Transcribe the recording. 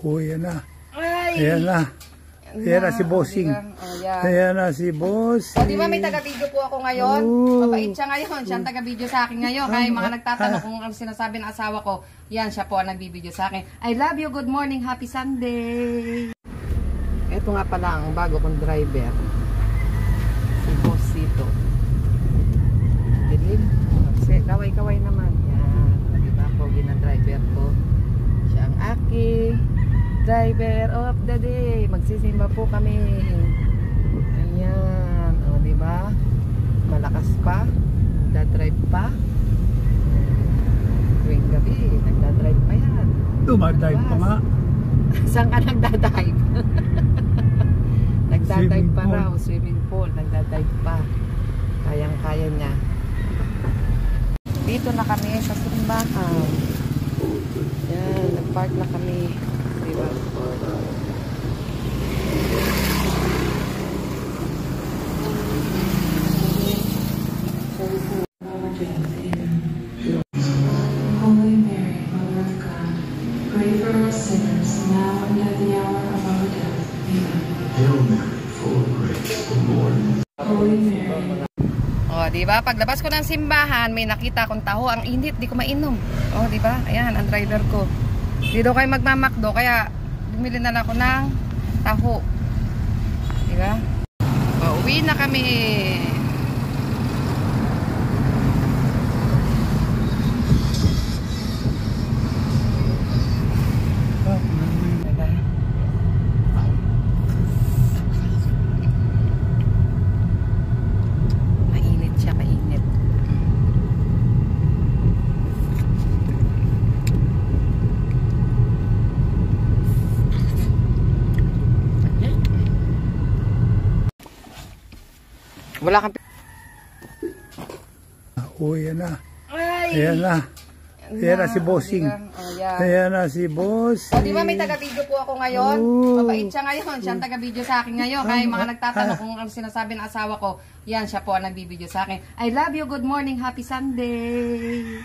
Yan na. Ay! Ayan na. Ayan na si Bossing. Ayan na si Bossing. O, di ba may taga-video po ako ngayon? Mabait siya ngayon. Siya ang taga-video sa akin ngayon. Kaya mga nagtatanong kung ang sinasabi ng asawa ko, yan, siya po ang nagbibideo sa akin. I love you. Good morning. Happy Sunday. Ito nga pala ang bago kong driver. Si Bossito. Dilim. Kaway-kaway naman. Yan. Di ba? Pogi na driver ko. Siya ang aking driver of the day. Magsisimba po kami. Ayan. O, diba? Malakas pa. Nagdadrive pa. Tuwing gabi, nagdadrive pa yan. Dumadrive pa nga. Saan ka nagdadrive? Nagdadrive pa raw. Swimming pool. Nagdadrive pa. Kayang-kaya niya. Dito na kami sa simbahan. Yan. Nag-park na kami. Diba? Holy Mary, Mother of God, pray for us sinners, now and at the hour of our death. Amen. Hail Mary, full of grace, the Lord is Holy Mary. O, diba? Paglabas ko ng simbahan, may nakita akong taho. Ang init, di ko mainom. O, diba? Ayan, ang driver ko. Di daw kayo magmamakdo, kaya bumili na lang ako ng taho. Diba? O, uwi na kami. Mainit siya, mainit. Wala kang... Yan na. Ay! Ayan na. Ayan na si Bossing. Ayan na si Bossing. O, di ba may taga-video po ako ngayon? Mabait siya ngayon. Siya ang taga-video sa akin ngayon. Kaya mga nagtatanong kung ang sinasabi ng asawa ko, yan, siya po ang nagbibideo sa akin. I love you. Good morning. Happy Sunday.